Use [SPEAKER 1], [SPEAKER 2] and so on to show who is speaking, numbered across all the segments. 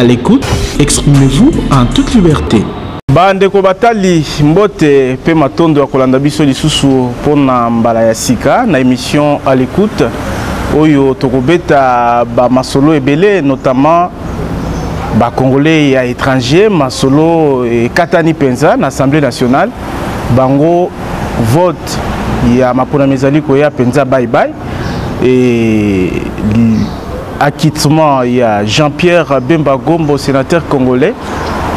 [SPEAKER 1] À l'écoute, exprimez-vous en toute liberté.
[SPEAKER 2] Bandeko batali mbote pe matondo akolanda biso lisusu pona mbala ya sika na émission à l'écoute oyo tokobeta ba masolo ebele notamment ba congolais ya étranger masolo et katani penza na Assemblée nationale bango vote ya mapona mezali ko ya penza bye bye et acquittement il y a Jean-Pierre Bemba Gombo sénateur congolais.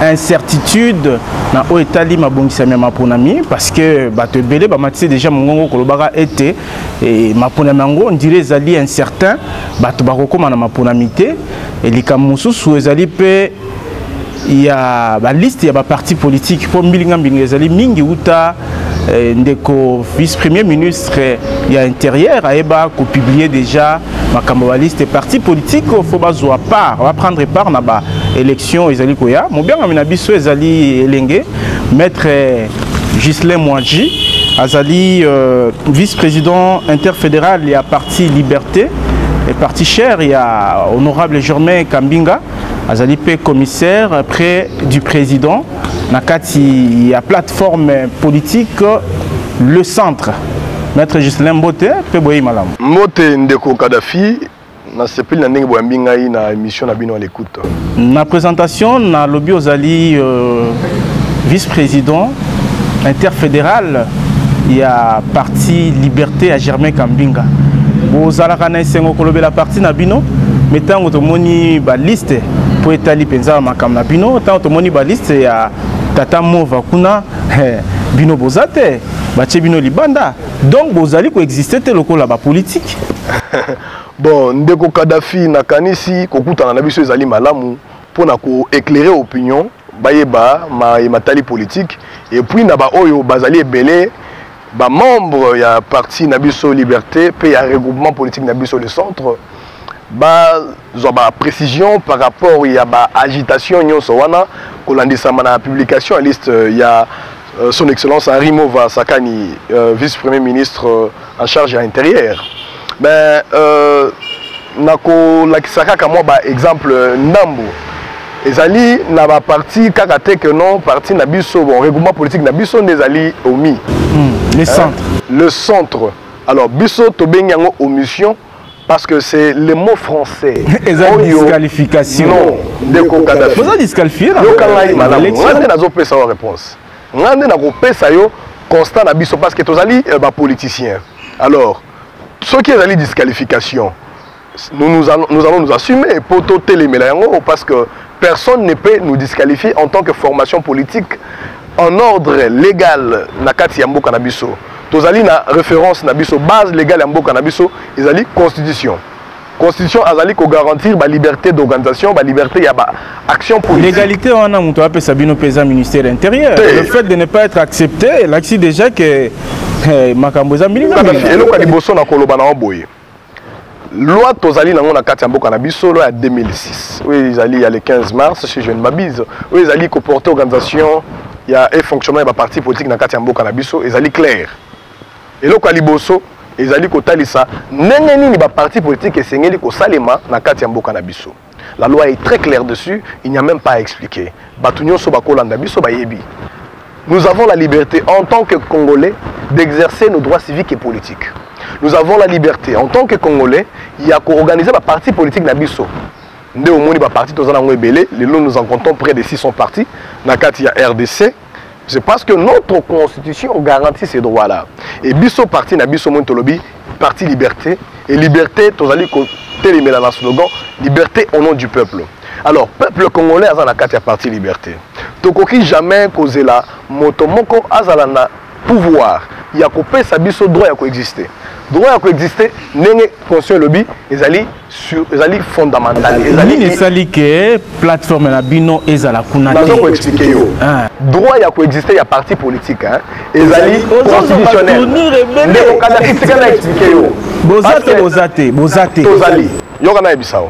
[SPEAKER 2] Incertitude na oetali mabongisa ya maponami parce que bato ebele bamatisi déjà mongongo kolobaka ete et maponami yango on dirait ezali incertain bato bakokoma na maponami te likambo mosusu ezali pe ya ba liste ya ba parti politique po mbilinga ezali mingi uta ndeko vice-premier ministre ya intérieur aeba ko publier déjà makambo ba liste parti politique faut bazwa part on va prendre part na ba élection ezali koya mobianga mina biso ezali elenge maître Ghislain Mouadji azali vice-président interfédéral ya parti Liberté et parti cher ya honorable Germain Kambinga azali pe commissaire près du président nakati ya plateforme politique le centre maître Ghislain Mbote pe boyi malam
[SPEAKER 3] Mbote ndeko Kadhafi na sepeli na ndenge boyambi ngai na émission na bino à l'écoute.
[SPEAKER 2] Na présentation na lobby ozali vice-président interfédéral ya parti Liberté à Germain Kambinga. Bozalaka na esengo kolobela parti na bino metango tomoni ba liste po etali penza makam na bino tango tomoni ba liste ya tata mova kuna bino bozate bache bino libanda donc bozali ko exister te lokola ba politique.
[SPEAKER 3] Bon, ndeko Kadhafi na kanisi kokutana na biso ezali malamu pona ko éclairer opinion bayeba matali politique et puis na ba oyo bazali ebele ba membre ya parti na biso Liberté pe ya regroupement politique na biso le centre ba zo ba précision par rapport ya ba agitation nyonso wana kolandisa na publication à liste ya son excellence Henri Mova Sakani vice-premier ministre en charge à l'intérieur. Ben nako lakisaka kama ba exemple ndambo ezali na ba parti kaka te que non parti na biso bon regroupement politique na biso ndezali omi
[SPEAKER 2] le centre
[SPEAKER 3] le centre alors biso to benyango omission parce que c'est le mot français
[SPEAKER 2] ezali disqualification
[SPEAKER 3] non ndeko Kadhafi
[SPEAKER 2] vous avez disqualifié
[SPEAKER 3] yo kangai madame ngande nazo pesa wa réponse ngande nako pesa yo constat na biso parce que tozali ba politicien alors ce qui est la disqualification, nous allons nous assumer pour tout les mélanges parce que personne ne peut nous disqualifier en tant que formation politique en ordre légal nakati yambo kanabiso. Tozali na référence nabiso base légale yambo kanabiso, ezali constitution. Constitution azali ko garantir ba liberté d'organisation, ba liberté ya ba action politique.
[SPEAKER 2] L'égalité on a monté appelé Sabino Pesa ministère intérieur. Le fait de ne pas être accepté, là déjà que makamboza milinga
[SPEAKER 3] et le kadiboso na koloba na boye. Loi tozali nango na kati ya mboka na biso loi ya 2006. Oui, ils allaient le 15 mars si je ne m'abuse. Oui, ils allaient ko porter organisation ya et fonctionnement ba parti politique na kati ya mboka na biso, ils allaient clair. Et le kaliboso ils allaient ko talisa ndenge nini ba parti politique esengeli ko salema na kati ya mboka na biso. La loi est très claire dessus, il n'y a même pas à expliquer. Batunyo so bakolanda biso bayebi. Nous avons la liberté en tant que Congolais d'exercer nos droits civiques et politiques. Nous avons la liberté en tant que Congolais, il y a qu'organiser un parti politique na biso. Ndé au monde ba parti tozana ngwebele, les lots nous en comptons près de 600 partis na kati ya RDC. C'est parce que notre constitution garantit ces droits-là. Et biso parti na biso montolobi, parti liberté et liberté tozali ko télémela na slogan liberté au nom du peuple. Alors, peuple congolais a la carte parti liberté. Tokoki jamais causé la motomoko azalana pouvoir. Il y a coupé sa biso droit à coexister. Droit à coexister, n'est conscient lobby, ils allaient fondamental.
[SPEAKER 2] Ils allaient que plateforme la bino ezala kuna.
[SPEAKER 3] Dans expliquer yo. Droit à coexister, il y a parti politique hein. Ils allaient constitutionnel. Ne Kadhafi tika expliquer yo. Bozate. Tozali. Yo kana ebisao.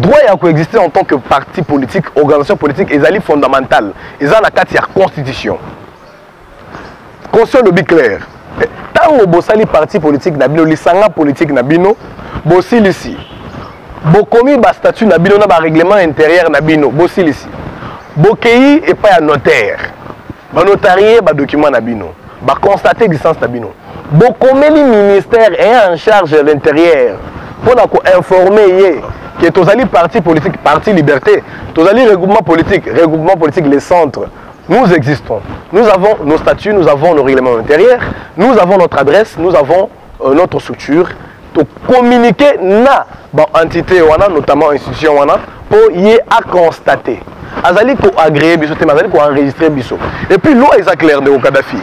[SPEAKER 3] Droit à coexister en tant que parti politique, organisation politique, ils allaient fondamental. Ils ont la carte constitution. Conscient lobby clair. Tant que vous avez parti politique, vous avez lisanga politique, vous avez ici. bokomi ba statut na bino na ba règlement intérieur na bino bosilisi bokei et pas à notaire ba notarié ba document na bino ba constater licence na bino bokomeli ministère est en charge de l'intérieur pour informer que tozali parti politique parti liberté tozali regroupement politique les centres. Nous existons, nous avons nos statuts, nous avons nos règlements intérieurs, nous avons notre adresse, nous avons notre structure pour communiquer na entité notamment institution pour y à constater. Azali ko agréer biso te azali ko enregistrer biso. Et puis loi est claire de Kadhafi.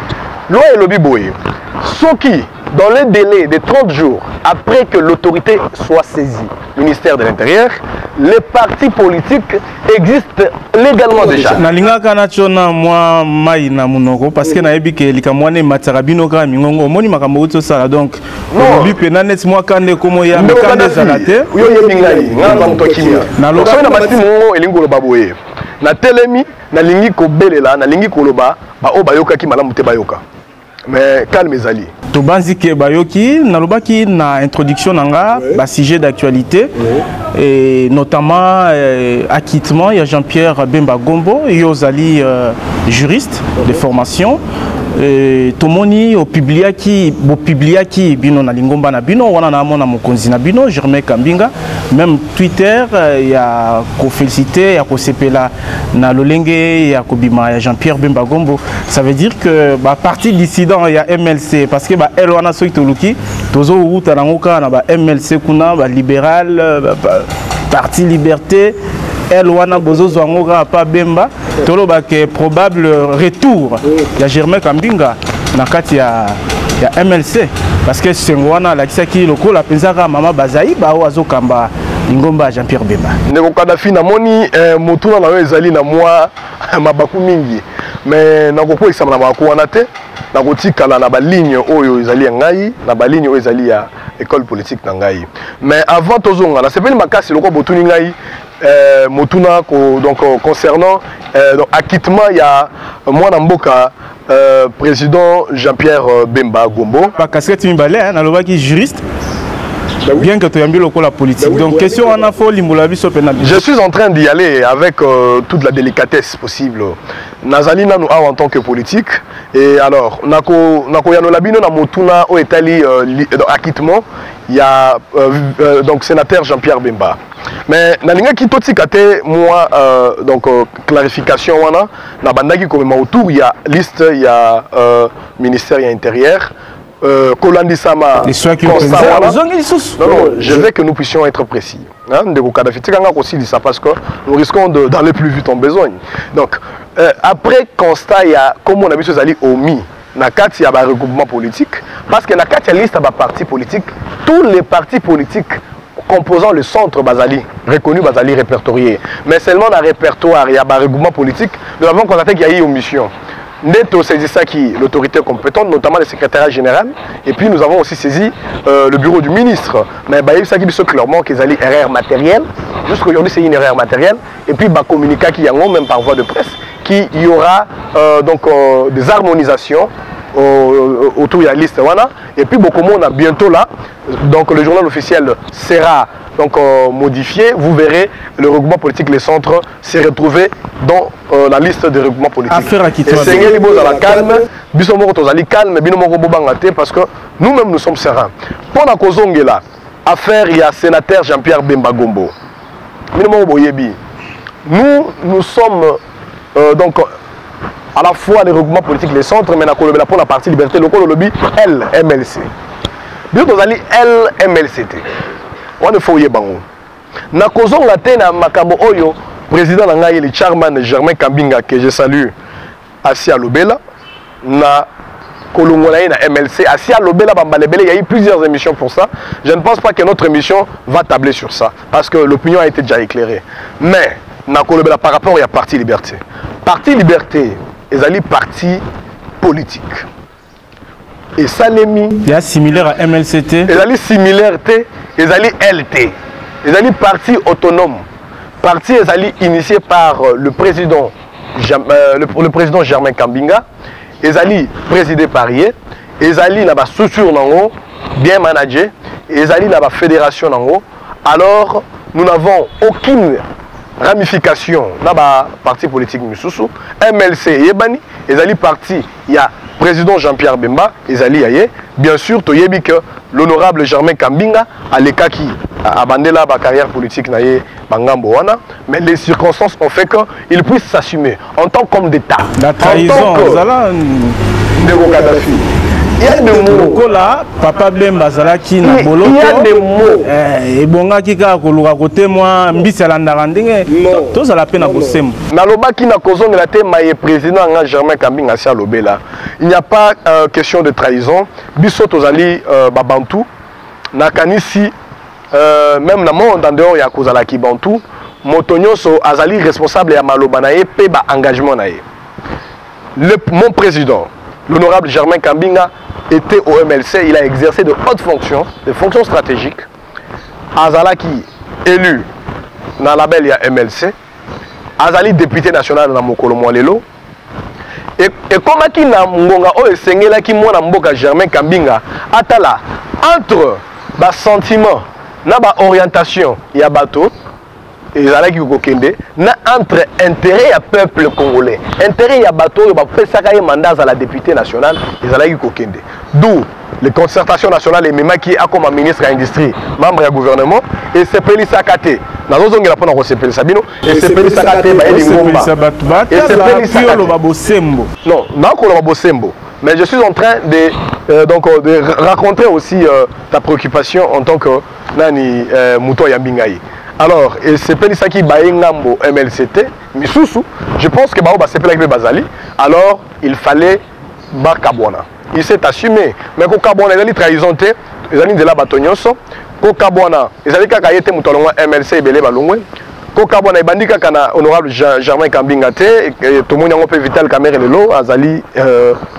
[SPEAKER 3] Loi est lobby boy. Ce qui dans le délai de 30 jours après que l'autorité soit saisie, ministère de l'Intérieur, les partis politiques existent légalement déjà.
[SPEAKER 2] Nalinga kana chona moi mai na munoko parce que na ebike likamwane matarabino ka mingongo moni makambo uto sala donc
[SPEAKER 3] non
[SPEAKER 2] bi penanet moi kande komo ya kande salate
[SPEAKER 3] yo yebingai ngana mto kimia na loka na bati mo elingo lo baboye na telemi na lingi ko belela na lingi ko loba ba o bayoka ki malamu te bayoka. Mais calme Zali.
[SPEAKER 2] Tobanzi ke bayoki nalobaki na introduction nanga ba sujet d'actualité et notamment acquittement il y a Jean-Pierre Bemba Gombo Yozali juriste de formation tomoni au publiaki bino na lingomba na bino wana na mona mokonzi na bino Germain Kambinga même Twitter il y a ko féliciter ya ko sepela na lolenge ya kobima ya Jean-Pierre Bemba Gombo ça veut dire que ba parti dissident il y a MLC parce que ba el wana soki toluki tozo uta na ngoka na ba MLC kuna ba libéral parti liberté elle wana bozo zwangoka pa Bemba toloba ke probable retour ya Germain Kambinga na kati ya MLC parce que sengwana la kisaki lokola penzaka mama bazai ba ozo kamba ingomba Jean-Pierre Bemba
[SPEAKER 3] ndeko Kadhafi na moni motuna na yo ezali na moi mabaku mingi mais nakoko examena mabaku wana te nakotikala na ba ligne oyo ezali ngai na ba ligne oyo ezali ya école politique na ngai mais avant tozonga na sepeli makasi loko botuni ngai motuna donc concernant donc acquittement il y a moi na mboka président Jean-Pierre Bemba Gombo
[SPEAKER 2] ba casquette mibale na lobaki juriste bien que tu aies mis la politique. Donc, question on a fait
[SPEAKER 3] je suis en train d'y aller avec toute la délicatesse possible. Nazali na nous en tant que politique. Et alors, nako yano labino na motuna au Italie acquittement. Il y a donc sénateur Jean-Pierre Bemba. Mais nalinga ki toti kate moi donc clarification wana na bandaki comme autour il y a liste il y a ministère intérieur. Kolandi Sama,
[SPEAKER 2] non,
[SPEAKER 3] je veux que nous puissions être précis. Parce que nous risquons d'aller plus vite en besoin. Donc, après constat, il y a comme on a vu ces alliés omis. Il y a un regroupement politique. Parce que il y a liste de partis politiques. Tous les partis politiques composant le centre Bazali, reconnu Bazali répertorié. Mais seulement dans le répertoire, il y a un regroupement politique. Nous avons constaté qu'il y a eu une omission. Neto saisit ça qui l'autorité compétente, notamment le secrétariat général, et puis nous avons aussi saisi le bureau du ministre. Mais il y a ça qui dit clairement qu'ils allaient erreur matérielle. Jusqu'aujourd'hui c'est une erreur matérielle. Et puis bah communiquer qui y a même par voie de presse qu'il y aura donc des harmonisations autour de la liste voilà. Et puis beaucoup on a bientôt là, donc le journal officiel sera donc modifié, vous verrez le regroupement politique les centres s'est retrouvé dans la liste des regroupements politiques. Et c'est la calme, calme, parce que nous-mêmes nous sommes sereins. Pendant qu'on est là, affaire il y a sénateur Jean-Pierre Bemba Gombo. Nous sommes donc à la fois les regroupements politiques les centres, mais pour la partie liberté locale, le lobby LMLC. Bien que LMLCT. On ne faut y bango. Na kozon la tena makambo oyo président nanga le chairman Germain Kambinga que je salue Asia Lobela na kolongola na MLC Asia Lobela bambalebele il y a eu plusieurs émissions pour ça. Je ne pense pas que notre émission va tabler sur ça parce que l'opinion a été déjà éclairée. Mais na kolobela par rapport à Parti Liberté. Parti Liberté ezali parti politique. Et Salemi
[SPEAKER 2] il y a similaire à MLCT.
[SPEAKER 3] Ils allaient similarité, ils allaient LT. Ils allaient parti autonome. Parti ils allaient initié par le président Germain Kambinga. Ils allaient présidé par Yé. Ils allaient là-bas structure nango bien managé. Ils allaient là-bas fédération nango. Alors nous n'avons aucune ramification dans le parti politique Misusu. MLC Yebani, les parti, il y a président Jean-Pierre Bemba, les Yaye. Bien sûr, tu sais que l'honorable Germain Kambinga a les cas qui a abandonné la carrière politique naye Bangambo wana, mais les circonstances ont fait qu'il puisse s'assumer en tant qu'homme d'État.
[SPEAKER 2] La trahison,
[SPEAKER 3] en tant que Kadhafi. Il y a des mots.
[SPEAKER 2] Papa Bemba Zalaki na Boloko.
[SPEAKER 3] Il y a des mots.
[SPEAKER 2] Et bonga kika koluka côté moi mbisi alandaka ndenge to za la peine à kosembo.
[SPEAKER 3] Na loba ki na kozong la te maye président nga Germain Kambinga sia lobela. Il n'y a pas question de trahison. Biso tozali babantu na kanisi même na monde en dehors ya kozala ki bantu motonyoso azali responsable ya maloba na ye pe ba engagement na ye. Mon président l'honorable Germain Kambinga était au MLC, il a exercé de hautes fonctions, des fonctions stratégiques. Azalaki élu dans la belle MLC, Azali député national dans Mokolo Mwalelo. Et comme qui na ngonga o esengela ki mona mboka Germain Kambinga atala entre ba sentiment na ba orientation ya bateau et Azalaki kokende na entre intérêt ya peuple congolais, intérêt ya bateau ba pesaka ye mandat à la députée nationale et Azalaki kokende. D'où les concertations nationales et même qui a comme ministre de l'industrie, membre du gouvernement et c'est Peli Sakate. Nous avons pona ko sepeli Sabino et c'est Peli Sakate ba eli ngomba. Et c'est Peli Sakate. Non, na ko lo bosembo. Mais je suis en train de raconter aussi ta préoccupation en tant que nani Muto Yambingaï. Alors, et c'est Pelisaki Baengambo MLCT, Misusu, je pense que Baoba c'est Pelagbe Bazali, alors il fallait Bakabwana. Il s'est assumé, mais Kokabwana, il a dit trahison, il a dit de la batonyoso, Kokabwana, il a dit qu'il Moutolonga MLC et Belé Balongwe, Kokabwana, il a dit qu'il honorable Germain Kambinga, et tout le monde a fait Vital Kamere Lelo, Azali,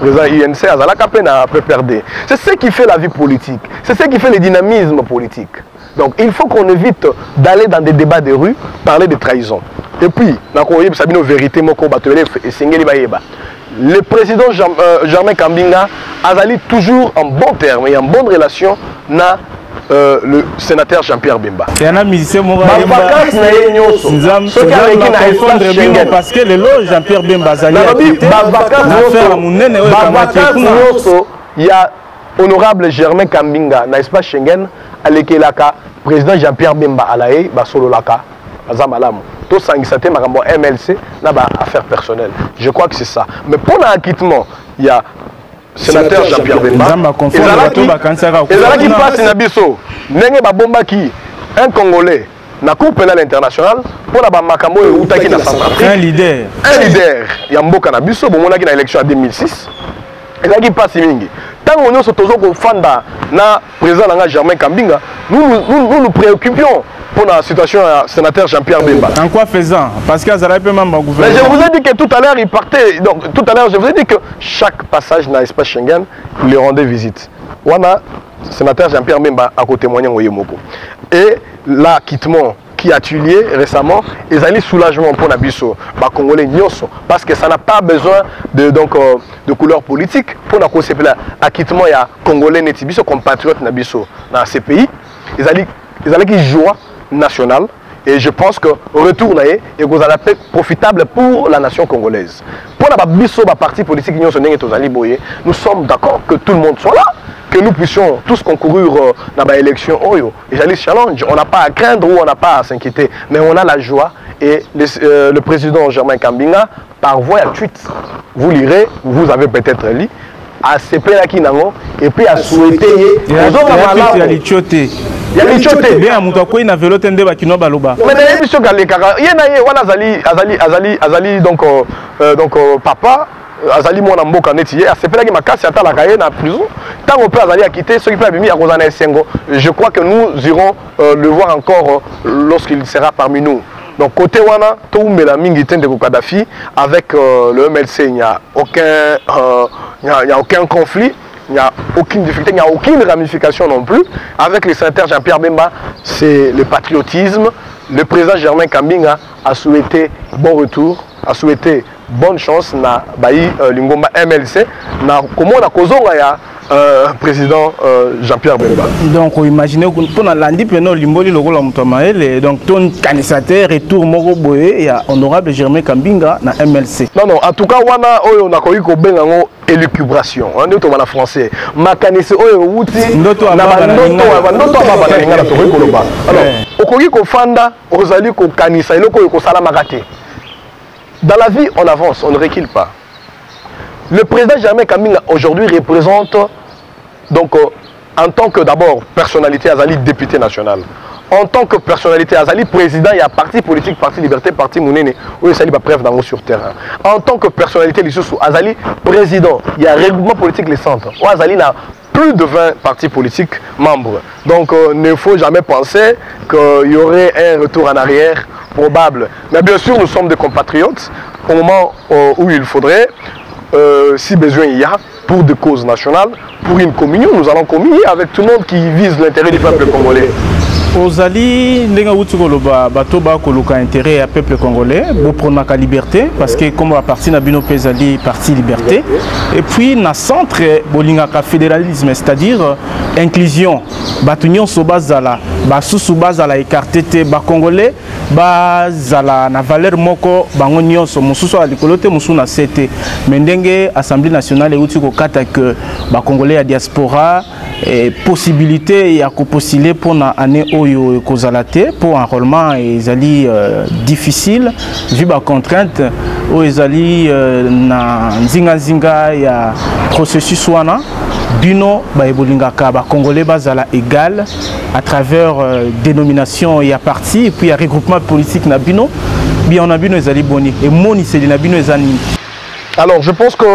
[SPEAKER 3] président INC, Azala Kapena peut perdre. C'est ce qui fait la vie politique, c'est ce qui fait le dynamisme politique. Donc il faut qu'on évite d'aller dans des débats de rue, parler de trahison. Et puis, le président Germain Kambinga a toujours en bon terme et en bonne relation na le sénateur Jean-Pierre Bemba.
[SPEAKER 2] Parce que le Jean-Pierre Bemba
[SPEAKER 3] il y a honorable Germain Kambinga na espace Schengen alekelaka président Jean-Pierre Bemba alaye basololaka azamalamu to sangisate makambo MLC na ba affaires personnelles. Je crois que c'est ça. Mais pour l'acquittement, il y a sénateur Jean-Pierre Bemba ezalaki passe na biso ndenge babombaki un Congolais na Cour pénale internationale pour la makambo eutaki na Centrafrique.
[SPEAKER 2] Un leader
[SPEAKER 3] ya mboka na biso bomonaki na élection en 2006. Ezalaki passe mingi. Tant que nous sommes fanda na président Germain Kambinga, nous préoccupions pour la situation du sénateur Jean-Pierre Bemba.
[SPEAKER 2] En quoi faisant? Parce que ça même au gouvernement.
[SPEAKER 3] Mais je vous ai dit que tout à l'heure il partait. Donc tout à l'heure je vous ai dit que chaque passage dans l'espace Schengen, il lui rendait visite. Wana sénateur Jean-Pierre Bemba a témoigné au Yemoko. Et l'acquittement qui a tué récemment, ils ont soulagement pour Nabiso, Congolais Nyoso, parce que ça n'a pas besoin de couleur politique pour l'acquittement il y a Congolais Netibiso, compatriotes Nabiso dans ces pays. Ils ont qui joie nationale et je pense que retour et vous allez être profitable pour la nation congolaise. Pour la Biso, parti politique nous sommes d'accord que tout le monde soit là, que nous puissions tous concourir dans l'élection Oyo. Et j'allais challenge, on n'a pas à craindre ou on n'a pas à s'inquiéter, mais on a la joie et le président Germain Kambinga, par voie à tweet, vous lirez, vous avez peut-être lu, à CP Kinango et puis à souhaiter.
[SPEAKER 2] Il y a l'Ichoté. Il y a l'Ichoté. Bien, à Moutako, il y a vélo tende bakino baloba.
[SPEAKER 3] Mais il y a une chose qui est donc papa. Azali mon amboka netiye asepela ki makasi atala kaye na prison tant on peut azali a quitté ceux qui peuvent venir à Rosana Sengo. Je crois que nous irons le voir encore lorsqu'il sera parmi nous. Donc côté wana tout mela mingi tende ko Kadhafi avec le MLC il n'y a aucun conflit, il n'y a aucune difficulté, il n'y a aucune ramification non plus. Avec le sénateur Jean-Pierre Bemba, c'est le patriotisme. Le président Germain Kambinga a souhaité bon retour, a souhaité bonne chance na bayi lingomba MLC na comment na kozonga ya président Jean-Pierre Bemba.
[SPEAKER 2] Donc, imaginez que pour lundi, pendant l'imboli le rôle de donc ton candidateur retour Moro Boye et honorable Germain Kambinga na MLC.
[SPEAKER 3] Non, non, en tout cas, on a connu qu'on a élucubration. On est en français. Ma canisse, on est
[SPEAKER 2] Ndoto
[SPEAKER 3] dans la vie, on avance, on ne recule pas. Le président Germain Kambinga aujourd'hui représente, donc, en tant que d'abord personnalité Azali député national, en tant que personnalité Azali président, il y a parti politique, parti liberté, parti Mounene, où il bref dans sur terrain. En tant que personnalité Azali président, il y a regroupement politique les centres. Où Azali a plus de 20 partis politiques membres. Donc, il ne faut jamais penser qu'il y aurait un retour en arrière probable. Mais bien sûr, nous sommes des compatriotes au moment où il faudrait, si besoin il y a, pour des causes nationales, pour une communion, nous allons communier avec tout le monde qui vise l'intérêt du peuple congolais.
[SPEAKER 2] Ozali ndenga utukoloba batoba koluka intérêt à peuple congolais pour prendre la liberté parce que comme la partie na bino pezali parti liberté et puis na centre bolinga ka fédéralisme c'est-à-dire inclusion batunyon so bazala basusu bazala écarté te ba congolais bazala na valeur moko bango nyonso mususu ali kolote musu na CT mais ndenge assemblée nationale utiko kata que ba congolais ya diaspora et possibilité ya ko postuler pour na année oyo kozalate pour enrôlement ezali difficile vu ba contrainte o ezali na nzinga ya processus wana bino ba ebolingaka ba congolais bazala égal à travers dénomination ya parti et puis ya regroupement politique na bino bien on a bino ezali boni et moni c'est na bino ezani.
[SPEAKER 3] Alors je pense que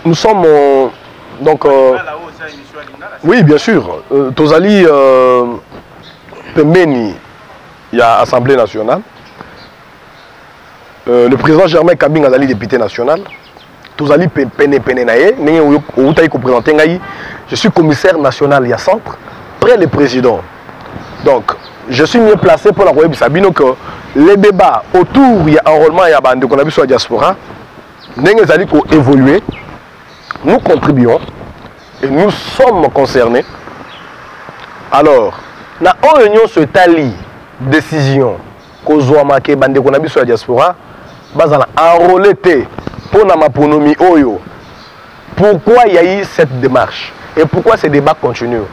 [SPEAKER 3] nous sommes donc oui, bien sûr. Tozali Pemeni, il y a Assemblée nationale. Le président Germain Kambinga Azali député national. Tozali Penenaye, je suis commissaire national, il y a centre, près le président. Donc, je suis mieux placé pour la Royaume Sabino que les débats autour, il y a enrôlement, il y a bande qu'on a vu sur la diaspora. Nous allons évoluer, nous contribuons. Et nous sommes concernés. Alors, na réunion se tali décision kozwa make bande ko na biso ya diaspora bazana enrôler pour na maponomi oyo. Pourquoi il y a eu cette démarche et pourquoi ces débats continuent?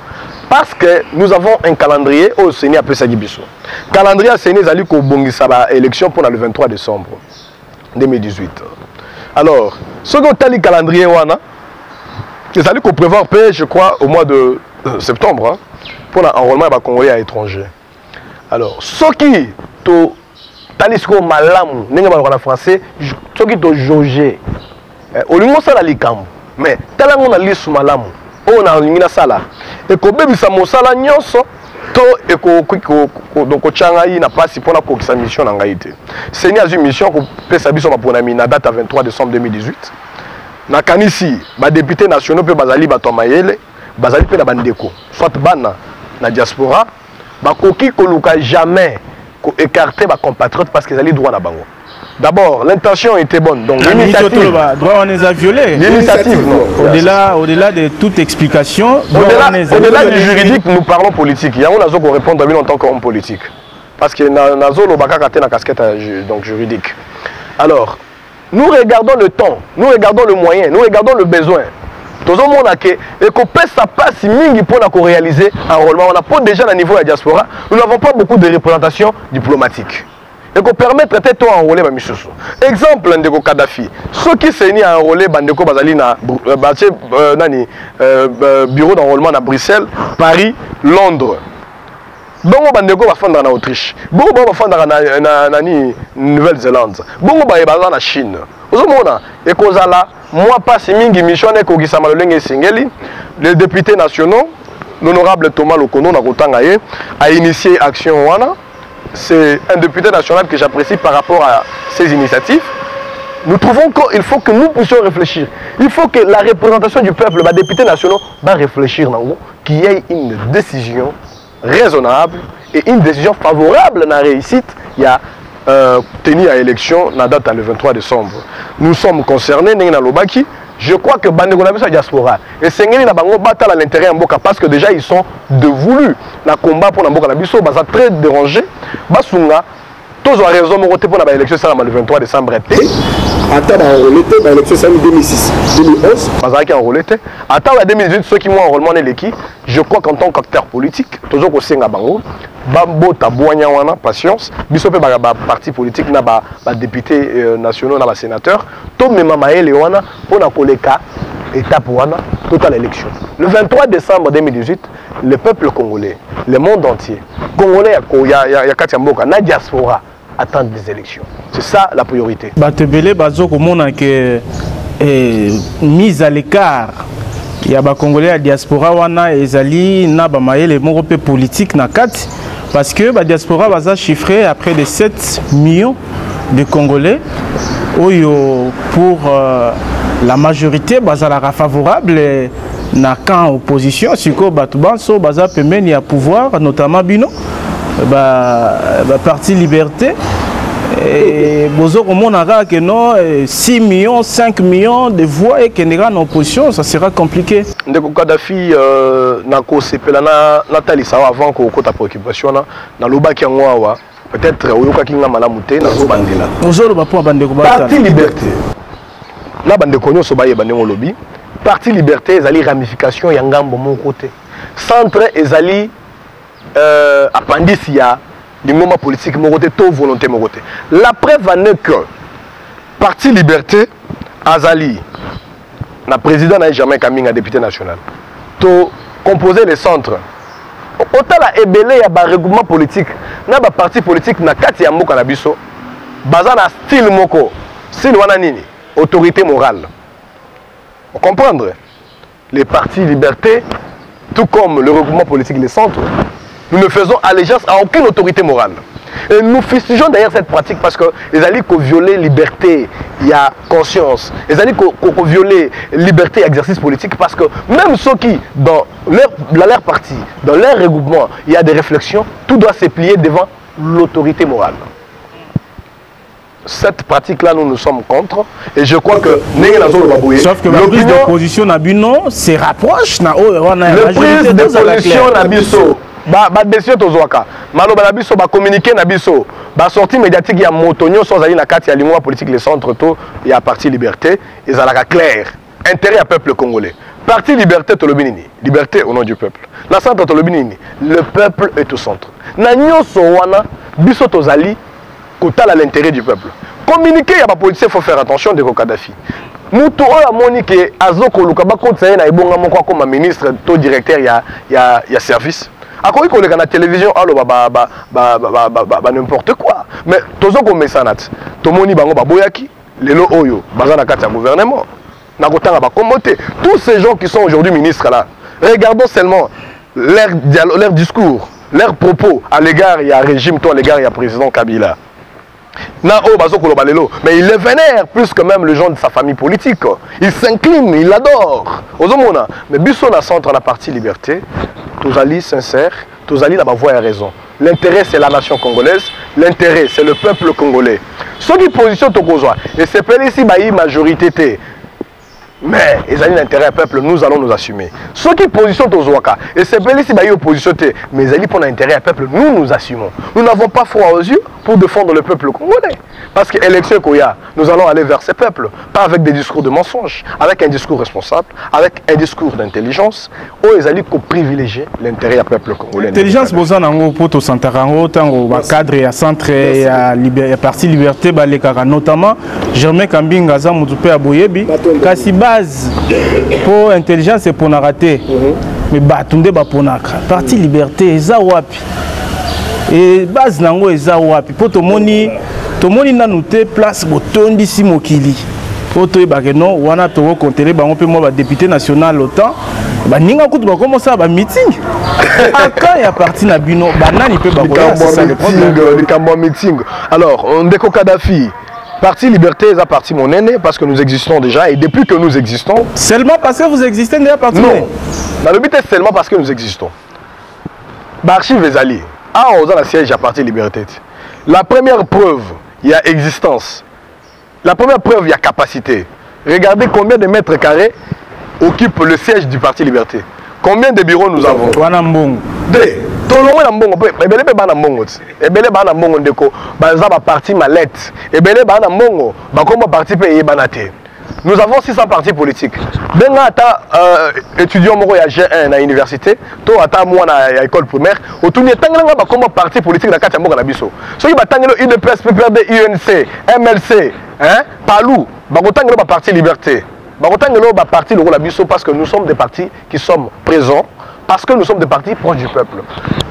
[SPEAKER 3] Parce que nous avons un calendrier au Séné appelé Sagibiso. Calendrier Séné zali ko bongisa ba élection pour le 23 décembre 2018. Alors, ce que tali calendrier wana ils allaient prévoir paix, je crois, au mois de septembre, hein, pour l'enrôlement des Congolais à l'étranger. Alors, ce qui to talisco malamu, n'est pas en français, ce qui to jauger, au lieu de ça la mais tellement on a lu sous malamu, on a une sala, et que bébé ça mosala nyonso, to et que donc changai n'a pas si pour la sa mission en Haïti. C'est une mission que peut s'habiller sur ma na date à 23 décembre 2018. Na kanisi ba député nationaux pe bazali ba tomayele bazali pe na bandeko soit bana na diaspora ba koki koluka jamais ko écarter ba compatriotes parce qu'ils allaient droit na bango. D'abord, l'intention était bonne. Donc l'initiative
[SPEAKER 2] droit on les a violés.
[SPEAKER 3] L'initiative
[SPEAKER 2] au-delà de toute explication,
[SPEAKER 3] au-delà du juridique, nous parlons politique. Il y a un azo qu'on répond à lui en tant qu'homme politique. Parce que nazo lo baka kate na casquette donc juridique. Alors nous regardons le temps, nous regardons le moyen, nous regardons le besoin. Tout le monde a que et qu'on passe ça passe mingi pour la réaliser enrôlement. On a pas déjà à niveau de la diaspora, nous n'avons pas beaucoup de représentation diplomatique. Et qu'on permet de traiter toi enrôler Mamissousou. Exemple Ndeko Kadhafi, ceux qui s'est mis à enrôler Bandeko Bazali na bureau d'enrôlement à Bruxelles, Paris, Londres. Bongo bandeko va fondre en Autriche. Bongo va fondre en Nouvelle-Zélande. Bongo va ébaser en Chine. Ozomona et kozala moi pas si mingi mission ne ko gisama lolenge singeli les députés nationaux l'honorable Thomas Lokono na kotanga ye a initié action wana. C'est un député national que j'apprécie par rapport à ces initiatives. Nous trouvons qu'il faut que nous puissions réfléchir. Il faut que la représentation du peuple, les députés nationaux, va réfléchir qu'il y ait une décision raisonnable et une décision favorable à la réussite. Il y a tenu à l'élection, la date le 23 décembre. Nous sommes concernés, je crois que Bandeko na biso diaspora et sengeli na bango battre à l'intérêt en Mboka parce que déjà ils sont dévolus na combat pour na Mboka na biso baza très dérangé basunga tous ont raison mon côté pour la élection ça le 23 décembre été
[SPEAKER 4] attends l'élection dans l'élection ça 2006 2011
[SPEAKER 3] baza qui enrôlé attends la 2018 ceux qui m'ont enrôlement l'équipe je crois qu'en tant qu'acteur politique toujours ko senga bango bambota boanya wana patience biso pe ba parti politique na ba député nationaux na ba sénateur to mema maele wana pour na koleka étape wana totale élection le 23 décembre 2018 le peuple congolais le monde entier congolais ya kati ya mboka na diaspora attendre des élections c'est ça la priorité
[SPEAKER 2] batebele bazo komona que mise à l'écart ya ba congolais ya diaspora wana ezali na ba maele moko pe politique na kati parce que la diaspora va chiffrer à près de 7 millions de Congolais. Pour la majorité, bazala favorable na camp opposition. Si ko batubanso baza pemeni ya pouvoir, notamment Bino, parti Liberté. Et bozo komonaka que non 6 millions, 5 millions de voix et qu'il y a en opposition, ça sera compliqué.
[SPEAKER 3] Ndeko Kadhafi nako sepela na talisa avant ko kota préoccupation na lobaki ngwa peut-être oyoka kinga malamu te na zo bandela.
[SPEAKER 2] Ozolo ba po bandeko ba
[SPEAKER 3] Parti Liberté. Na bandeko nyoso ba yeba ndeko lobi. Parti Liberté ezali ramification ya ngambo mon côté. Centre ezali appendice ya du moment politique, mon côté, tout volonté, mon côté. La preuve en est que Parti Liberté, Azali, le président n'a jamais Kaminga, député national, tout composer les centres. Autant la ébélé, il y a un regroupement politique, il y a un parti politique, il y a un mot canabiso, basé sur style moko, style wananini, autorité morale. Vous comprenez? Les partis Liberté, tout comme le regroupement politique, les centres, nous ne faisons allégeance à aucune autorité morale. Et nous fustigeons d'ailleurs cette pratique parce que les alliés qui violent liberté, il y a conscience. Les alliés qui violent liberté et exercice politique parce que même ceux qui, dans leur parti, dans leur regroupement, il y a des réflexions, tout doit se plier devant l'autorité morale. Cette pratique-là, nous sommes contre. Et je crois que...
[SPEAKER 2] Sauf que la prise d'opposition à Bino se rapproche.
[SPEAKER 3] Le prise d'opposition à Bisso. Décision tozoaka maloba na biso ba communiquer na biso ba sortie médiatique ya motonyo sans ali na kati ya lingua politique les centres to ya parti Liberté ezalaka clair intérêt à peuple congolais parti Liberté tolobinini liberté au nom du peuple na centre tolobinini le peuple est au centre na nyoso wana biso tozali kotala l'intérêt du peuple communiquer ya ba politicien faut faire attention de Kadhafi mutu oyo amoni ke azokoluka bakotsa na ibonga moko comme ministre to directeur ya service. À quoi qu'on est la télévision, alors n'importe quoi. Mais tous les messages, tout le monde est boyaki, les lots oyo, bazana katia gouvernement, nakotanga ba komote. Tous ces gens qui sont aujourd'hui ministres là, regardons seulement leur discours, leurs propos à l'égard il y a régime, toi à l'égard il y a président Kabila. Mais il est vénère plus que même le gens de sa famille politique. Il s'incline, il l'adore. Mais Bisso na centre la partie Liberté, tous alliés sincères, tous alliés la voix a raison. L'intérêt c'est la nation congolaise, l'intérêt c'est le peuple congolais. Ceux qui positionnent au Kozoa, et c'est pas ici la majorité. Mais ils ont l'intérêt du peuple, nous allons nous assumer. Ceux qui positionnent aux Ouaka, et c'est pas ici opposition, mais ils ont l'intérêt du peuple, nous assumons. Nous n'avons pas froid aux yeux pour défendre le peuple congolais. Parce que l'élection qu'il y a, nous allons aller vers ces peuples, pas avec des discours de mensonges, avec un discours responsable, avec un discours d'intelligence, où ils ont privilégier l'intérêt du peuple congolais.
[SPEAKER 2] L'intelligence, c'est pour tout Santarango, cadre et centre et parti Liberté, notamment Germain Kambinga, Zamoutoupe Aboyebi, Kassiba. Pour intelligence c'est pour rater mais batunde ba ponaka parti Liberté eza wapi et base nango eza wapi pour to moni nanu te place botondi si mokili pour to ba non wana to contrôler bango pe mo ba député national autant ba ninga kutu ba commencer ba meeting quand ya parti na bino banani pe ba ko ça
[SPEAKER 3] le meeting alors on déco Kadhafi Parti Liberté est un parti mon aîné parce que nous existons déjà et depuis que nous existons...
[SPEAKER 2] Seulement parce que vous existez déjà parti?
[SPEAKER 3] Non, le but est seulement parce que nous existons. Archive les alliés. Ah, on a la siège à Parti Liberté. La première preuve, il y a existence. La première preuve, il y a capacité. regardez combien de mètres carrés occupe le siège du Parti Liberté. Combien de bureaux nous avons? Tout le monde a mbongo, ebele ba na mbongo, ebele ba na mbongo ndeko, baza ba parti mallette, ebele ba na mbongo, ba comme parti pe banate. Nous avons 600 partis politiques. Benga ata étudiant moko ya G1 na université, to ata moi na école primaire, autour de tanganga ba comme parti politique na kati mboka na biso. So ki batangelo UDPS, PPRD, UNC, MLC, hein, Palou, ba kotangelo ba parti Liberté. Ba kotangelo ba parti le biso parce que nous sommes des partis qui sommes présents. Parce que nous sommes des partis proches du peuple.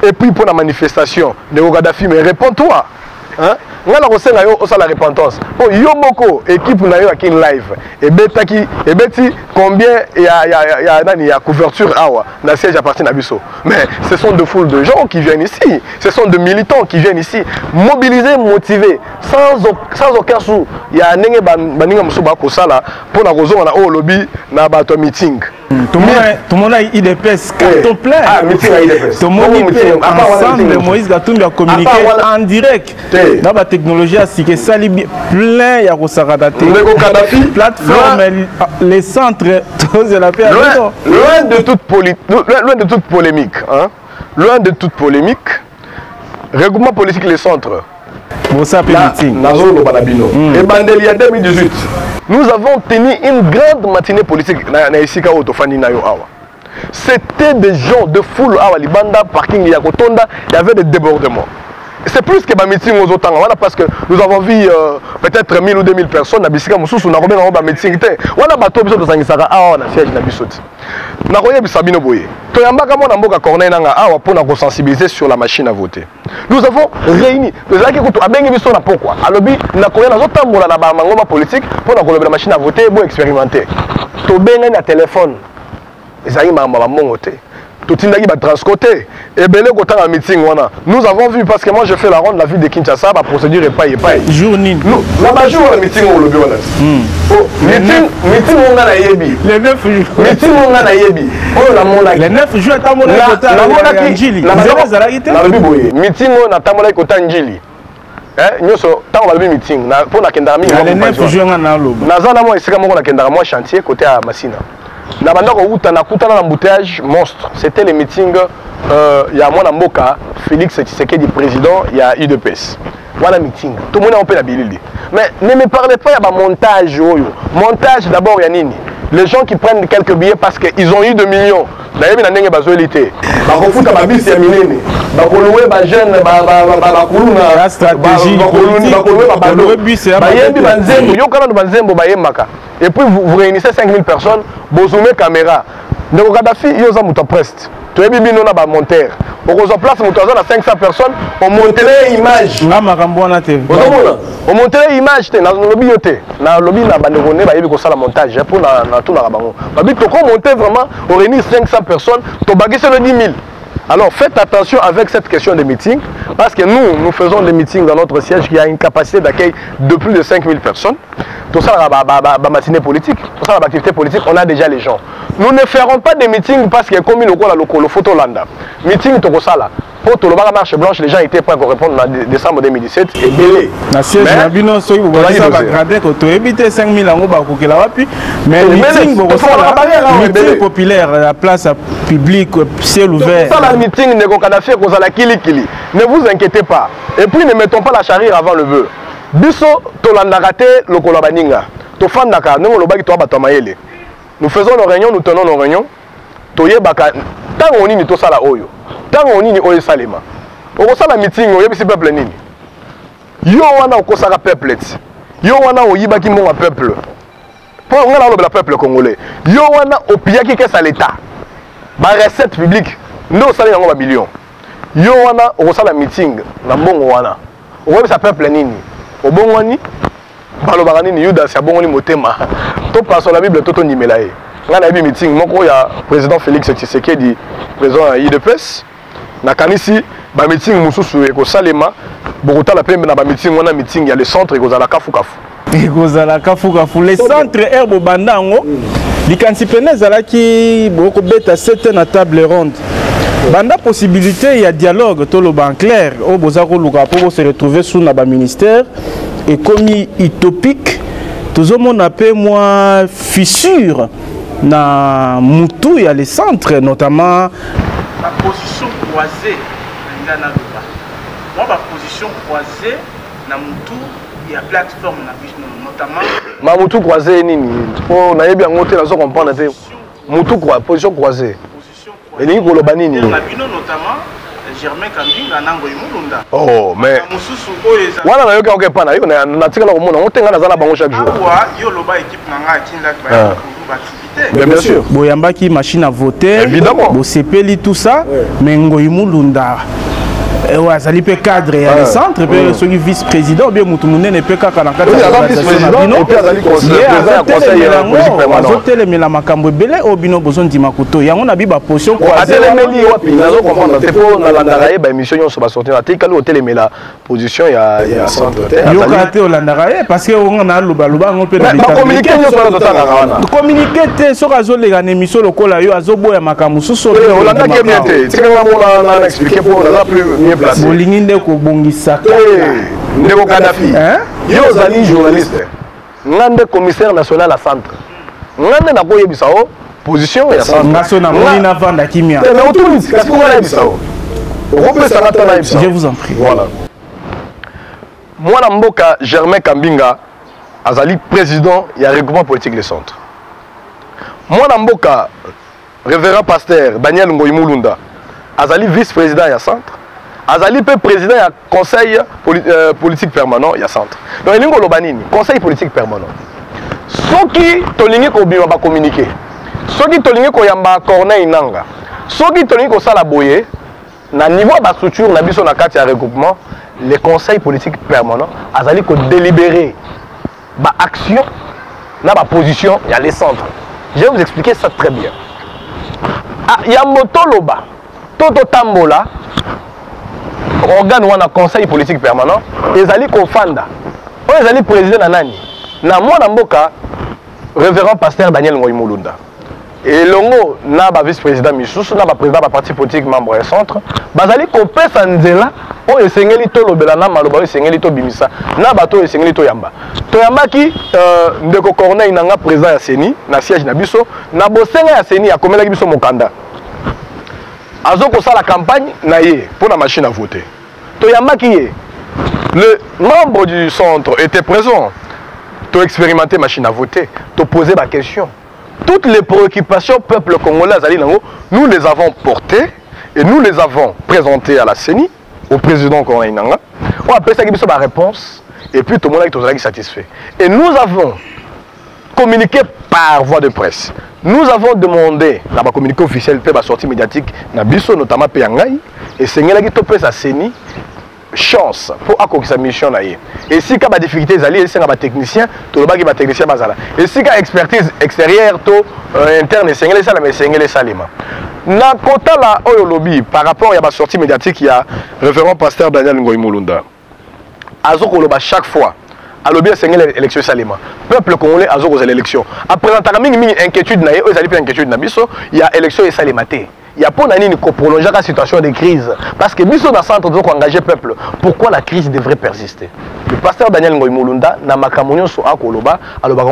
[SPEAKER 3] Et puis pour la manifestation, Néo Gaddafi, mais réponds-toi. Hein? On a la repentance. Oh, Yomoko, équipe na yo qui live. Et betaki, et beti combien il y a couverture awa na siège à partir d'Abisso. Mais ce sont de foules de gens qui viennent ici. Ce sont de militants qui viennent ici, mobilisés, motivés, sans aucun sou. Il y a nenge baninga musuba ko sala pour na rozo na o lobby na bato meeting.
[SPEAKER 2] Tout le monde a IDPS carton plein.
[SPEAKER 3] Ah, meeting à IDPS.
[SPEAKER 2] Tout le monde ensemble, Moïse Gatumbi a communiqué en direct. Dans la technologie, c'est que ça plein il y a plateforme, les centres,
[SPEAKER 3] loin de toute polémique, hein? Loin de toute polémique, regroupement politique les centres. Et Bandeli en 2018, nous avons tenu une grande matinée politique. C'était des gens de foule à Libanda, parking, il y avait des débordements. C'est plus que ma meeting aux autres parce que nous avons vu peut-être 1000 ou 2000 personnes à Bissika Moussous, on a remis un meeting. On a bateau de Sangisara, on a siège na Bissot. On a remis Sabino Boye. Toyambaka mon amboka corner nanga awa pour nous sensibiliser sur la machine à voter. Nous avons réuni. Nous avons dit que Abengi Bissot na pourquoi. À l'objet, na koya na zota mola na ba mangoma politique pour nous la machine à voter pour expérimenter. To benga na téléphone. Ezali mama mongote. Tout le monde transcoté et belé côté un meeting nous avons vu parce que moi je fais la ronde de la ville de Kinshasa la procédure est pas
[SPEAKER 2] journée
[SPEAKER 3] là-bas jour le meeting au lobby meeting on a na yebi
[SPEAKER 2] les 9 jours
[SPEAKER 3] meeting on a na yebi oh la mona
[SPEAKER 2] les 9 jours ta mona côté la njili
[SPEAKER 3] la lobby boye meeting on a ta mona côté njili nyoso tant on va meeting na pour na kenda mingi
[SPEAKER 2] les 9 jours na lobo
[SPEAKER 3] na zana moi esika moko na kenda moi chantier côté à Masina. Monstre. C'était les meetings, il y a mon amboka, Félix Tshisekedi président, il y a UDPS. Voilà meeting. Tout le monde a un peu la bilili. Mais ne me parlez pas, il y a un montage. Montage d'abord, il y a Nini. Les gens qui prennent quelques billets parce qu'ils ont eu 2 millions. D'ailleurs, il y a des bazoélité.
[SPEAKER 2] La stratégie
[SPEAKER 3] et puis vous réunissez 5000 personnes, vous zoomez caméra. Donc Gaddafi, il y a un prest. Tu as mis un monteur. On place à 500 personnes, on monte les images. On monte les images dans le lobby. Dans le lobby, on a un montage pour tout on monte vraiment, on réunit 500 personnes, on baguette sur le 10 000. Alors faites attention avec cette question de meeting, parce que nous faisons des meetings dans notre siège qui a une capacité d'accueil de plus de 5000 personnes. Tout ça, la matinée politique, tout ça, l'activité politique, on a déjà les gens. Nous ne ferons pas des meetings parce que comme le photo landa. Meeting, tout ça là. Pour tout le bar marche blanche, les gens étaient prêts pour répondre en décembre 2017 et belé.
[SPEAKER 2] La siège, éviter 5000 euros, mais meeting populaire, la place publique, ciel ouvert.
[SPEAKER 3] Meeting ne vous inquiétez pas. Et puis ne mettons pas la charrue avant le bœuf. Biso tolanda raté le kolabaninga. To fandaka nous le bagi to batamayele. Nous faisons nos réunions, nous tenons nos réunions. Toye baka tant on ni to sala oyo. Tant on ni oyo salema. Oko sala meeting oyo bisi peuple nini. Yo wana okosaka peuple. Yo wana oyibaki monga peuple. Pour ngala lo peuple congolais. Yo wana opiaki ke sa l'état. Ba recette publique. Nous salé yango ba millions. Yo wana okosala meeting na mbongo wana. Oyo sa peuple nini. Obongwani balobaka nini Yudas ya bongoni motema to passe la Bible toto nimela ye ngana bi meeting moko ya président Félix Tshisekedi président ya IDPS na kanisi ba meeting mususu eko salema bokota la pembe na ba meeting wana meeting ya le centre eko zala kafu les centres
[SPEAKER 2] herbo bandango likansi pene zalaki boko beta 7 na table ronde. Banda possibilité, il y a dialogue, tout le banc clair, au se retrouver sous le ministère, et comme utopique, Toujours mon appel moi fissure na Moutou et les centres, notamment la position croisée. Moi, ma position croisée na Moutou et la plateforme notamment.
[SPEAKER 3] Ma Moutou croisée nini? Oh, na yebi angote na zo comprendre te. Moutou position croisée. Et ni ko lobani ni.
[SPEAKER 2] Notamment Germain Kambinga nango imulunda.
[SPEAKER 3] Oh, mais
[SPEAKER 2] mususu oeza.
[SPEAKER 3] Wana na yoka oke pana, yo na tika na komona, on tenga na zala bango chaque jour.
[SPEAKER 2] Awa yo loba équipe nanga kinda ba activité.
[SPEAKER 3] Bien sûr.
[SPEAKER 2] Boyambaki machine à voter.
[SPEAKER 3] Évidemment.
[SPEAKER 2] Bo sepeli tout ça, mais ngo imulunda. Ouais, ça peut cadre et le centre, et ceux qui vice-président, bien Moutoumouné ne peut qu'à la carte.
[SPEAKER 3] Vice-président, et puis Azali conseil permanent.
[SPEAKER 2] Mais la Makambo Belé, au bino besoin de Makoto. Il y a un habit à position.
[SPEAKER 3] Sortir la tête, hôtel mais la position il y a centre.
[SPEAKER 2] Il y a raté au Landaraé parce que on a le balouba on peut
[SPEAKER 3] communiquer
[SPEAKER 2] sur Azo les émissions locales yo Azo boya Makambo sous
[SPEAKER 3] Olanda qui est bien té. C'est comment on a expliqué pour la plus mieux placé.
[SPEAKER 2] Bolinginde ko bongisa.
[SPEAKER 3] Ndeko Kadhafi. Yo zali journaliste. Ngande commissaire national à centre. Ngande na ko yebisa o position ya centre.
[SPEAKER 2] Ngaso na moni na vanda kimia.
[SPEAKER 3] Mais autour parce qu'on a yebisa o.
[SPEAKER 2] Je vous en prie.
[SPEAKER 3] Voilà. Moi, Mboka Germain Kambinga, Azali président, il y a un regroupement politique les centres. Moi, Mboka révérend pasteur Daniel Ngoïmoulunda, Azali vice-président, il y a centre. Azali président, il y a conseil politique permanent, il y a centre. Donc, il y a un conseil politique permanent. Ceux qui ont communiqué, ceux qui ont corneille nanga, ceux qui ont salaboye, na niveau de la structure, na biso na carte de regroupement, les conseils politiques permanents, azali ko délibérer ba action, na ba position, il y a les centres. Je vais vous expliquer ça très bien. Il y a Motoloba, Toto Tambola, organe ou un conseil politique permanent, et azali ko fanda. On azali président na nani. Na moi na mboka révérend pasteur Daniel Ngoïmoulunda. Et longo na ba vice-président Misusu na ba président ba parti politique membre du centre bazali kopesa nzela o esengeli to lobela na maloba esengeli to bimisa na bato esengeli to yamba ki ndeko Corneille nanga président ya Seni na siège na biso na bosenga ya Seni ya komela biso mokanda azoko sala campagne na ye pour la machine à voter to yamba ki ye le membre du centre était présent to expérimenter machine à voter to poser la question. Toutes les préoccupations peuple congolais, nous les avons portées et nous les avons présentées à la CENI, au président Corneille Nangaa. On a appelé ça la réponse et puis tout le monde est satisfait. Et nous avons communiqué par voie de presse. Nous avons demandé la communiqué officiel, la sortie médiatique, notamment Péangaï, et c'est la CENI. Chance pour accomplir sa mission. Et si il y a des difficultés, il y a des techniciens, tout le monde qui est technicien. Et si il y a expertise extérieure, interne, c'est les salima. Na kota la lobby par rapport à la sortie médiatique, il y a révérend pasteur Daniel Ngoïmoulunda. Azoko loba chaque fois. À lobby c'est l'élection salima. Peuple congolais azoko aux élections. Après une inquiétude na inquiétude na biso, il y a élection et salimate. Il y a pas de prolonger la situation de crise. Parce que nous sommes dans le centre de engager le peuple. Pourquoi la crise devrait persister? Le pasteur Daniel Ngoïmoulunda n'a pas de so akoloba aloba ko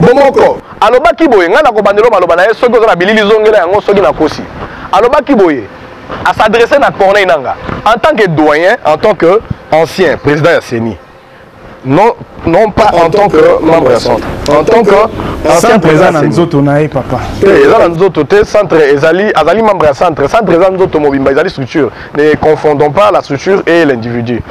[SPEAKER 3] bomoko aloba kiboye ngana ko bandelo maloba na yeso ko na bilili zongela yango soki na kosi aloba kiboye à s'adresser à Corneille Nangaa en tant que doyen, en tant que ancien président de la CENI. Non pas en tant que membre du centre, en tant que ancien président de la CENI.
[SPEAKER 2] Papa.
[SPEAKER 3] Centre Azali membre du centre, centre Ezanzoto Mobimba, Ezali structure. Ne confondons pas la structure et l'individu.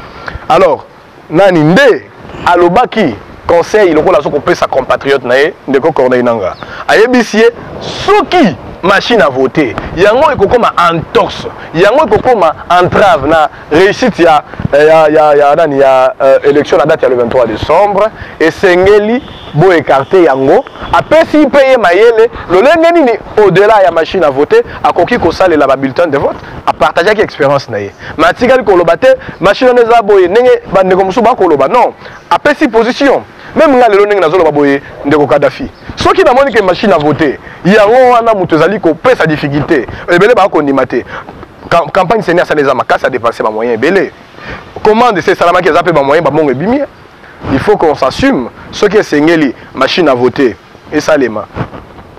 [SPEAKER 3] Alors, Naninde, Alobaki, conseil, il a sa compatriote, Ndeko Corneille Nangaa. Ayebisiye, Soki, machine à voter. Il y a un entorse, il y a un entrave na réussite il y a élection la date le 23 décembre et sengeli bo écarté yango après si paye mayele le lengeni ni au-delà il y a machine à voter a koki ko sale la bulletin de vote a partager expérience na ye matikali ko lobate machine neza boye nenge bande ko musuba ko loba non après si position même nga lelo nenge nazolo baboye ndeko Kadhafi soki na moni que machine à voter yango wana mutu ezali ko pesa difficulté ebele ba ko ndimate campagne senior ça les a makasa dépasser ba moyen ebele commande c'est salama ki za pe ba moyen ba mongo ebimia il faut qu'on s'assume. Ce qui est Sengeli, machine à voter, et ça les mains.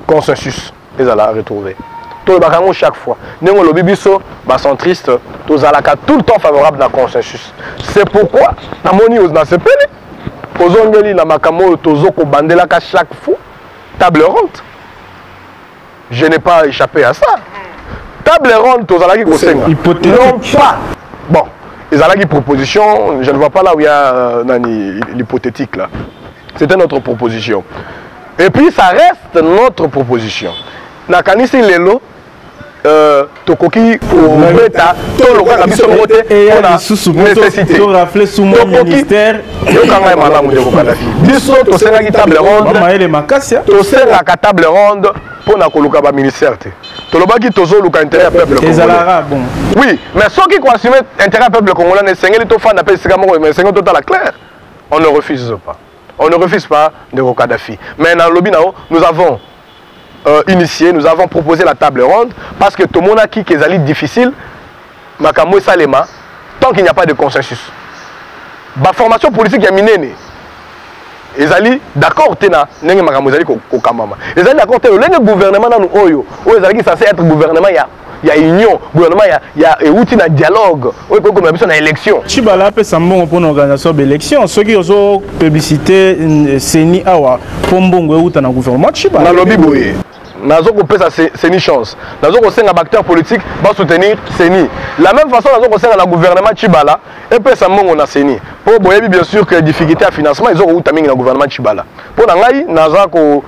[SPEAKER 3] Consensus, ils allaient retrouver. Tout le monde chaque fois. Nous, le bibiso, centriste, tous allons tout le temps favorable à consensus. C'est pourquoi, dans mon news, dans ce pays, aux ongeli, dans ma camo, tous aux bandela chaque fois, table ronde. Je n'ai pas échappé à ça. Table ronde, tous allons qui
[SPEAKER 2] hypothétique.
[SPEAKER 3] Non pas. Bon. Les alagi proposition, je ne vois pas là où il y a l'hypothétique là. C'était notre proposition. Et puis ça reste notre proposition. Nakanisi lelo tokoki obeta to loka biso moté
[SPEAKER 2] et ya sous nécessité. To rafler sous mon ministère.
[SPEAKER 3] Yo kanga malamu de Kadhafi. Biso to senga ki table ronde.
[SPEAKER 2] Mama ele makasi.
[SPEAKER 3] To senga ka table ronde pour na koluka ba ministère te. Tolobaki tozo luka intérêt peuple congolais.
[SPEAKER 2] Bon.
[SPEAKER 3] Oui, mais ceux qui assumer intérêt peuple congolais ne sengeli to fan appelle Sigamo mais sengeli total clair. On ne refuse pas. On ne refuse pas de Kadhafi. Mais dans le lobby nous avons initié, nous avons proposé la table ronde parce que tout le monde a qui est difficile, Makambo et Salema, tant qu'il n'y a pas de consensus. La formation politique est minée. Ils allaient d'accord, ils allaient d'accord, le gouvernement dans nous, ils allaient censé être gouvernement, il y a union, gouvernement, il y a outil de dialogue, il y a une élection.
[SPEAKER 2] Chibala peut s'embonner pour une organisation d'élection. Ceux qui ont publicité, c'est ni awa, pour mbongo ou dans le gouvernement. Chibala.
[SPEAKER 3] Dans le lobby, c'est une chance. Dans le acteur politique va soutenir Seni. La même façon, dans le gouvernement Chibala, et puis ça monte na Seni. Pour bien sûr que les difficultés à financement, ils ont eu dans le gouvernement Chibala. Pour n'aïe, n'a pas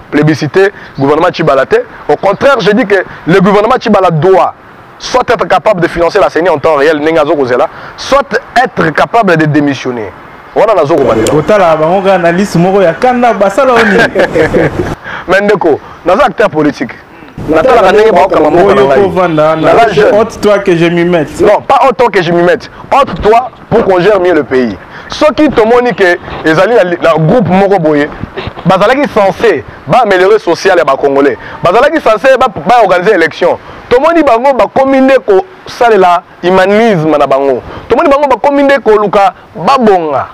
[SPEAKER 3] plébiscité le gouvernement Chibala. Au contraire, je dis que le gouvernement Chibala doit soit être capable de financer la CENI en temps réel, soit être capable de démissionner. Voilà la zone. Mais dans acteur politique,
[SPEAKER 2] toi que je m'y mette.
[SPEAKER 3] Non, pas autant que je m'y mette. Autre toi pour qu'on gère mieux le pays. Ceux qui te montrent que les alliés, le groupe Moroboye, ils sont censés améliorer le social et les Congolais. Ils sont censés organiser l'élection. Tout le monde va combiner l'humanisme. Tout le monde va combiner babonga.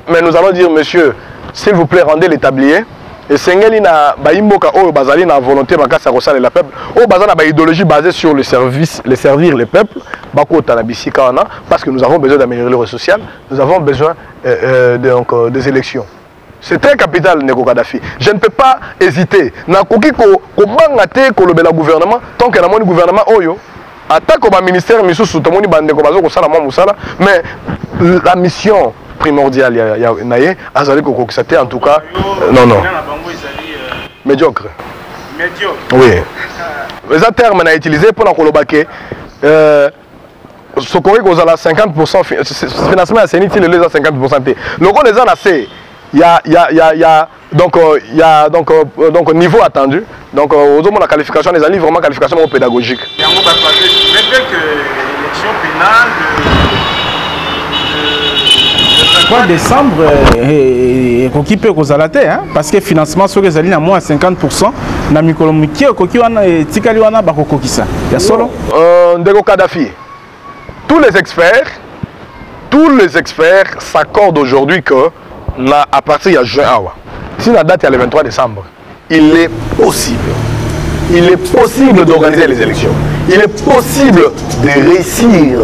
[SPEAKER 3] Mais nous allons dire, monsieur, s'il vous plaît, rendez l'établier. Et Sengeli na baimboka o bazali na volonté makasa kosala la peuple o bazana ba idéologie basée sur le service, le servir le peuple bako tanabisika wana parce que nous avons besoin d'améliorer le social, nous avons besoin des élections. C'est très capital Neko Kadhafi. Je ne peux pas hésiter na koki ko banga te ko lobela gouvernement tant que na moni gouvernement oyo attaque au ministère misusu to moni bande ko bazo ko sala mo musala mais la mission primordial naye azali kokokisate en tout cas non médiocre oui les termes na utilisé pour na kolobake sokori kozala 50% financement à Seni les 50% té loko les ana c'est il y a donc niveau attendu donc aux hommes la qualification les alliés vraiment qualification pédagogique
[SPEAKER 5] il y a un mot à passer mais que l'élection pénale
[SPEAKER 2] en décembre, il peut parce que le financement sur les alliés à moins 50%.
[SPEAKER 3] Ndeko Kadhafi, tous les experts s'accordent aujourd'hui que à partir de juin, si la date est le 23 décembre, il est possible d'organiser les élections. Il est possible de réussir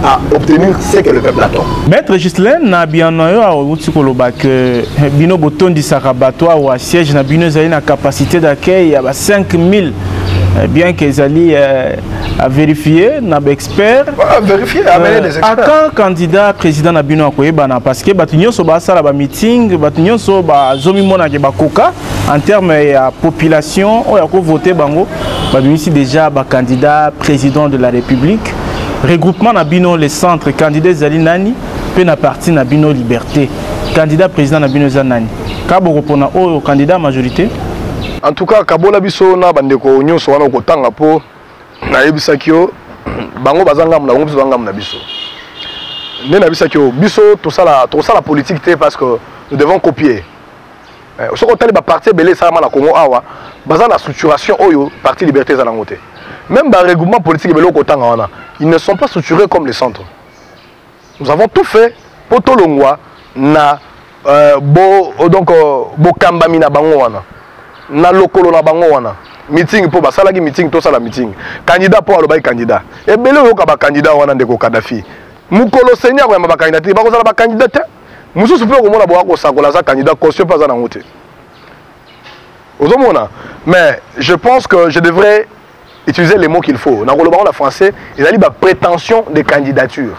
[SPEAKER 3] à obtenir ce que le peuple attend.
[SPEAKER 2] Maître Gislain, na bianoyo a outikoloba que bino botondi sarabato ou à siège na bino zali na capacité d'accueil à 5000 bien que zali à vérifier na expert
[SPEAKER 3] vérifier amener des experts.
[SPEAKER 2] Quand candidat président na bino akoyebana parce que batunyo so ba sala ba meeting batunyo so ba zomi mona ke bakoka en termes ya population o ya ko voter bango ba ici déjà ba candidat président de la République. Regroupement Nabino, les centres, candidats Zalinani, peut na parti Nabino Liberté, candidat président Nabino Zanani. Kabo repona au candidat majorité.
[SPEAKER 3] En tout cas, Kabola biso na bandeko nyonso wana kotanga po na yebisakio bango bazanga na bango bazanga na biso. Ne na bisakio biso tout ça la politique té parce que nous devons copier. Ce qu'on tali ba parti belé ça na Congo awa, bazana la structuration oyo parti Liberté za langote. Même dans le regroupement politique, ils ne sont pas structurés comme les centres. Nous avons tout fait poto longwa na bo kambami na bango wana na lokolo na bango wana meeting po basalaki meeting to sala meeting candidat po alobai candidat ebele oyoka ba candidat wana ndeko Kadhafi mukolo senya ko ba candidat ba ko sala ba candidat mususu pe ko mona bo ko sakola za candidat caution pas na ngote ozomona. Mais je pense que je devrais utiliser les mots qu'il faut na koloba en français ils allaient ba prétention de candidature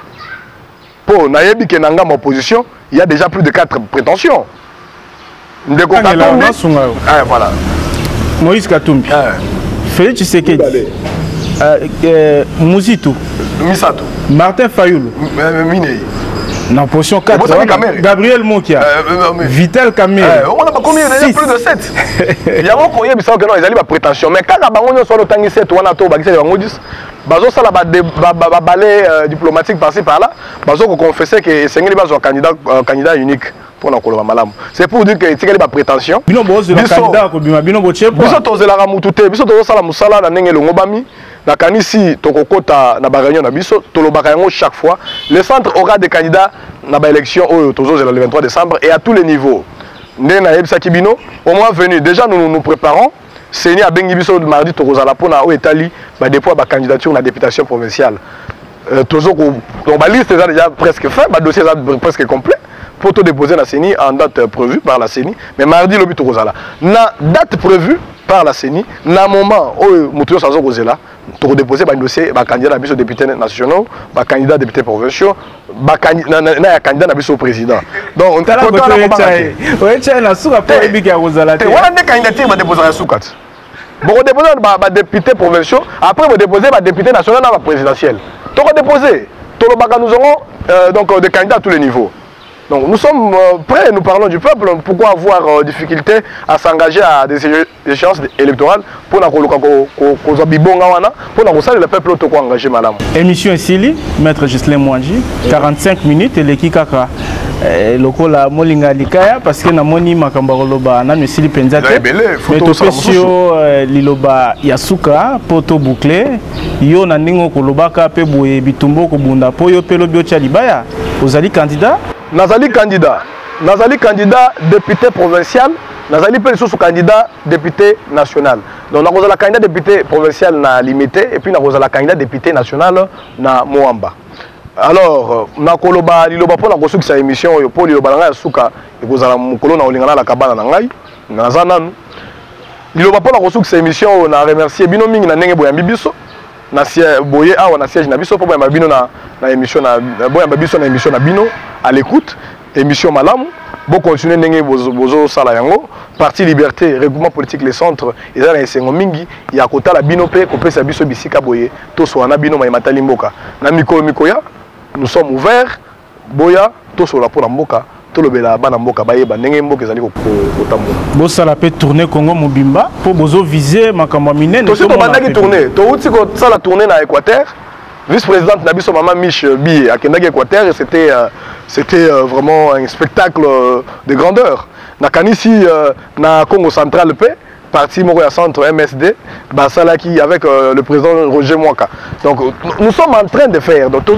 [SPEAKER 3] pour nayebi ke nanga ma opposition il y a déjà plus de 4 prétentions ndeko Katumbi voilà
[SPEAKER 2] Moïse Katumbi, Félix Tshisekedi, Muzitu,
[SPEAKER 3] Misato,
[SPEAKER 2] Martin Fayoulou,
[SPEAKER 3] Minei,
[SPEAKER 2] dans position 4, Gabriel Mokia, Vital Kamere.
[SPEAKER 3] On a pas combien déjà plus de 7. Il y a un courrier qui que non, ils allaient pas prétention. Mais quand on soit le temps 7 ou on a tout, bazo ça la balai diplomatique par-ci par-là, bazo qu'on confessait que c'est un candidat unique. C'est pour dire que tu as des prétentions. Le centre aura des candidats dans l'élection le 23 décembre et à tous les niveaux. Au moins venu, déjà nous nous préparons. C'est à Bengibiso mardi Torozala pour na Italie, dépôt de candidature à la députation provinciale. Donc la liste est déjà presque faite, le dossier est presque complet. Pour tout déposer la CENI en date prévue par la CENI, mais mardi le but Rosala. La date prévue par la CENI, na moment où Moutoyo Sazo Rosela, pour déposer un dossier, candidat à député national, candidat député provincial, candidat à président. Donc on t'a la député provincial, après vous déposez député national dans la présidentielle. Donc on déposer, nous aurons donc des candidats à tous les niveaux. Donc nous sommes prêts, nous parlons du peuple, pourquoi avoir difficulté à s'engager à des échéances électorales pour que le peuple soit engagé, madame.
[SPEAKER 2] Émission ici, Maître Ghislain Mwanji, 45 minutes et l'équipe Kaka. Lokola molinga likaya parce que na moni makamba koloba na mesili penzate mais to pesio liloba yasuka poto bouclé yo na ningo kolobaka pe boye bitumbo ko bunda po yo pelo biocha libaya ozali candidat
[SPEAKER 3] nazali candidat député provincial nazali pe sous candidat député national donc na la candidat député provincial na limité et puis na la candidat député national na Moamba. Alors, na koloba liloba pona kosuki sa émission yo po liloba nga suka ekozala mukolo na olingana la kabana na ngai naza nanu liloba pona kosuki sa émission na remercier bino mingi na ndenge boyambi biso na boye awa na siège na biso po boyamba bino na émission na boyamba biso na émission na bino à l'écoute émission malamu bon continuer ndenge bozo sala yango parti liberté regroupement politique les centres ezala esengo mingi ya kota la bino pe kopesa biso bisika boye to so na bino maimata limboka na mikoya nous sommes ouverts boya to so la pour la mboka to lobela bana mboka bayeba ndenge mboka ezali kotambola
[SPEAKER 2] bo sala pe tourner Congo mobimba po bozo viser makambo minene
[SPEAKER 3] to so to bandaki tourner to uti ko sala tourner na Équateur vice-présidente Nabiso Mama Mich Bi à Kendaki Équateur et c'était vraiment un spectacle de grandeur. Nakanisi na Congo central P parti Moroya centre MSD Basalaki avec le président Roger Mwaka. Donc nous sommes en train de faire donc tout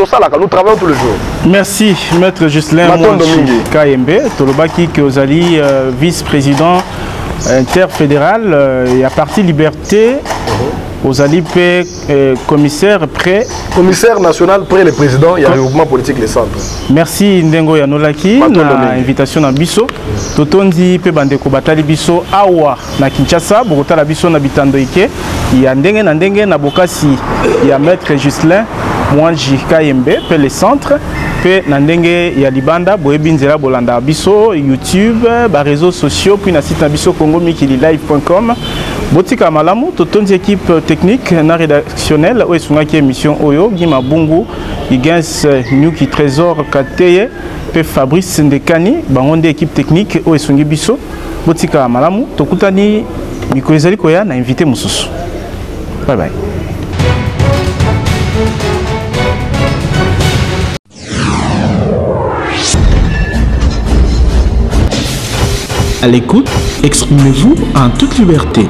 [SPEAKER 3] ça là nous travaillons tous les jours.
[SPEAKER 2] Merci maître Ghislain Mwanji KMB Tolobaki Kozali vice-président interfédéral et à parti Liberté aux alliés commissaire près
[SPEAKER 3] commissaire national près le président il y a le mouvement politique les centres.
[SPEAKER 2] Merci Ndengo Yanolaki na invitation na biso totondi pe bandeko batali biso awa na Kinshasa bokota la biso na bitando ike ya ndenge na bokasi ya maître Ghislain Mwanji KMB pe le centre pe na ndenge ya libanda boyebi nzela bolanda biso YouTube ba réseaux sociaux puis na site na biso congomikililive.com. Botika malamu totonzi équipe technique na rédactionnelle o esungaki émission oyo Gima Bungu Igans Nyuki Trésor Kateye pe Fabrice Ndekani bangonde équipe technique o esungi biso botika malamu tokutani mikolo ezali koya na invité mususu. Bye bye.
[SPEAKER 1] À l'écoute, exprimez-vous en toute liberté.